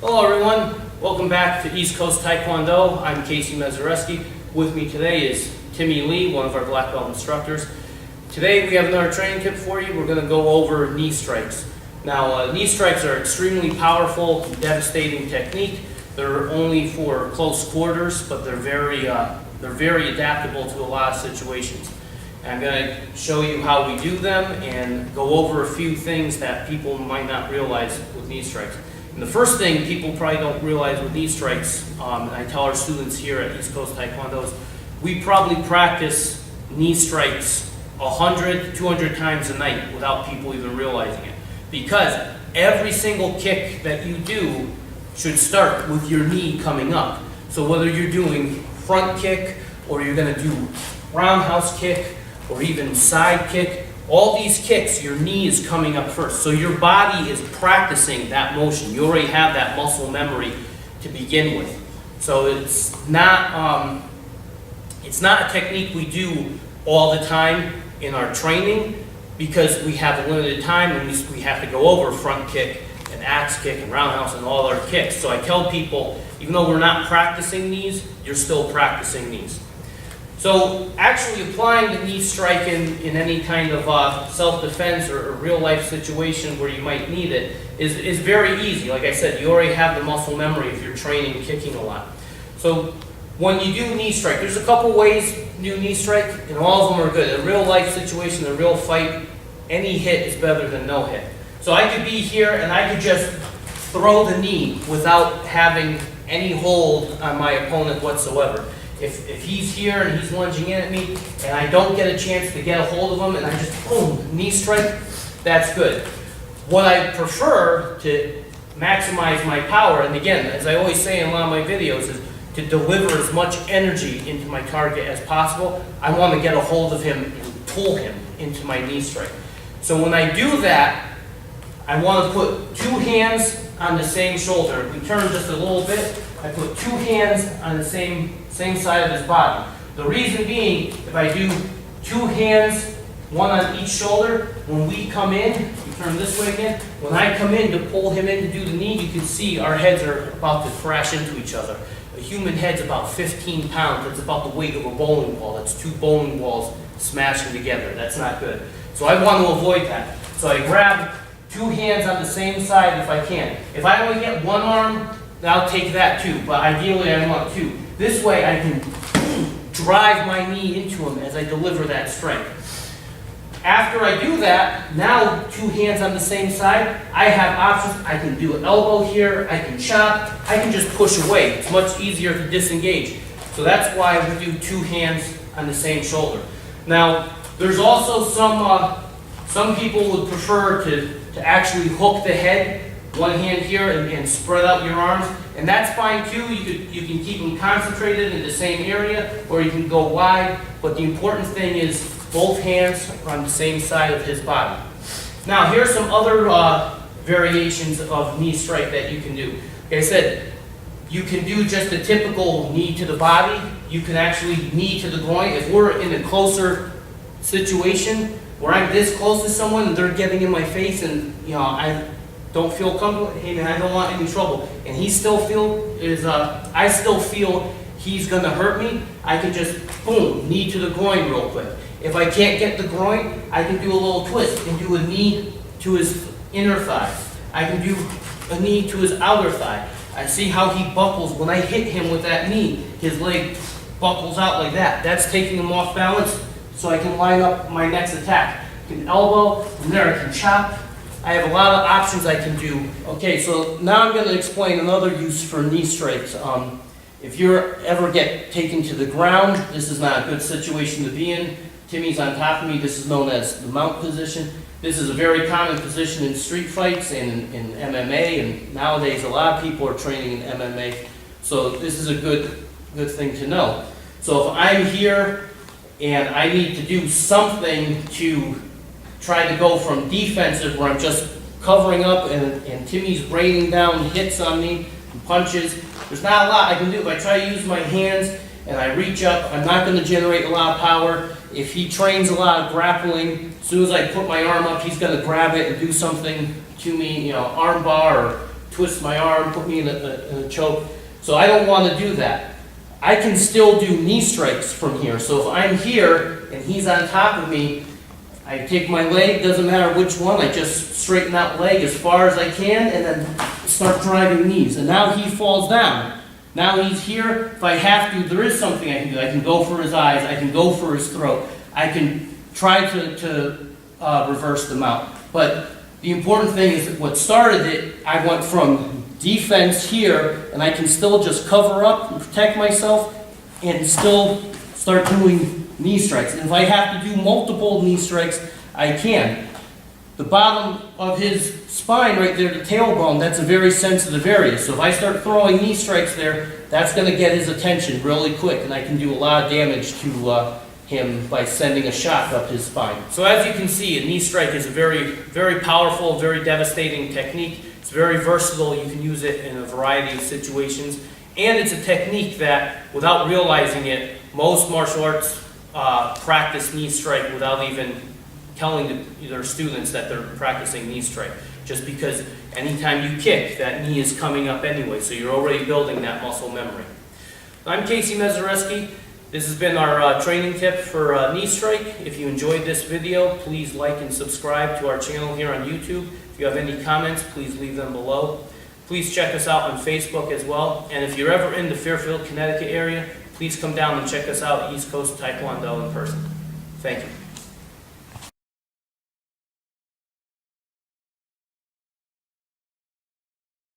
Hello everyone, welcome back to East Coast Taekwondo. I'm Casey Mazareski. With me today is Timmy Lee, one of our black belt instructors. Today we have another training tip for you. We're going to go over knee strikes. Now knee strikes are extremely powerful, devastating technique. They're only for close quarters, but they're very adaptable to a lot of situations. And I'm going to show you how we do them and go over a few things that people might not realize with knee strikes. And the first thing people probably don't realize with knee strikes, and I tell our students here at East Coast Taekwondo, is we probably practice knee strikes 100, 200 times a night without people even realizing it. Because every single kick that you do should start with your knee coming up. So whether you're doing front kick, or you're going to do roundhouse kick, or even side kick, all these kicks, your knee is coming up first. So your body is practicing that motion. You already have that muscle memory to begin with. So it's not a technique we do all the time in our training, because we have a limited time and we have to go over front kick and axe kick and roundhouse and all our kicks. So I tell people, even though we're not practicing these, you're still practicing these. So actually applying the knee strike in any kind of self-defense or real-life situation where you might need it is very easy. Like I said, you already have the muscle memory if you're training kicking a lot. So when you do knee strike, there's a couple ways to do knee strike, and all of them are good. In a real-life situation, a real fight, any hit is better than no hit. So I could be here and I could just throw the knee without having any hold on my opponent whatsoever. If he's here and he's lunging in at me and I don't get a chance to get a hold of him and I just boom, knee strike, that's good. What I prefer to maximize my power, and again, as I always say in a lot of my videos, is to deliver as much energy into my target as possible. I want to get a hold of him and pull him into my knee strike. So when I do that, I want to put two hands on the same shoulder. We turn just a little bit. I put two hands on the same side of his body. The reason being, if I do two hands, one on each shoulder, when we come in, we turn this way again, when I come in to pull him in to do the knee, you can see our heads are about to crash into each other. A human head's about 15 pounds. That's about the weight of a bowling ball. That's two bowling balls smashing together. That's not good. So I want to avoid that. So I grab two hands on the same side if I can. If I only get one arm, then I'll take that too, but ideally I want two. This way I can drive my knee into him as I deliver that strike. After I do that, now two hands on the same side, I have options. I can do an elbow here, I can chop, I can just push away. It's much easier to disengage. So that's why we do two hands on the same shoulder. Now, there's also some people would prefer to actually hook the head, one hand here, and spread out your arms, and that's fine too. You can keep them concentrated in the same area, or you can go wide, but the important thing is both hands are on the same side of his body. Now here's some other variations of knee strike that you can do. Like I said, you can do just a typical knee to the body. You can actually knee to the groin. If we're in a closer situation where I'm this close to someone and they're getting in my face and I don't feel comfortable, hey man, I don't want any trouble, and I still feel he's gonna hurt me, I can just boom, knee to the groin real quick. If I can't get the groin, I can do a little twist and do a knee to his inner thigh. I can do a knee to his outer thigh. I see how he buckles when I hit him with that knee. His leg buckles out like that. That's taking him off balance, so I can line up my next attack. I can elbow, from there I can chop. I have a lot of options I can do. Okay, so now I'm going to explain another use for knee strikes. If you ever get taken to the ground, this is not a good situation to be in. Timmy's on top of me. This is known as the mount position. This is a very common position in street fights and in MMA, and nowadays a lot of people are training in MMA. So this is a good thing to know. So if I'm here and I need to do something to try to go from defensive, where I'm just covering up and Timmy's raining down hits on me and punches, there's not a lot I can do. If I try to use my hands and I reach up, I'm not going to generate a lot of power. If he trains a lot of grappling, as soon as I put my arm up, he's going to grab it and do something to me, arm bar or twist my arm, put me in a choke. So I don't want to do that. I can still do knee strikes from here. So if I'm here and he's on top of me, I take my leg, doesn't matter which one, I just straighten that leg as far as I can and then start driving knees. And now he falls down. Now he's here. If I have to, there is something I can do. I can go for his eyes. I can go for his throat. I can try to reverse them out. But the important thing is that what started it, I went from defense here, and I can still just cover up and protect myself and still start doing knee strikes. And if I have to do multiple knee strikes, I can. The bottom of his spine right there, the tailbone, that's a very sensitive area. So if I start throwing knee strikes there, that's going to get his attention really quick, and I can do a lot of damage to him by sending a shot up his spine. So as you can see, a knee strike is a very, very powerful, very devastating technique. It's very versatile. You can use it in a variety of situations. And it's a technique that, without realizing it, most martial arts practice knee strike without even telling their students that they're practicing knee strike. Just because anytime you kick, that knee is coming up anyway, so you're already building that muscle memory. I'm Casey Mazereski. This has been our training tip for knee strike. If you enjoyed this video, please like and subscribe to our channel here on YouTube. If you have any comments, please leave them below. Please check us out on Facebook as well. And if you're ever in the Fairfield, Connecticut area, please come down and check us out, East Coast Taekwondo in person. Thank you.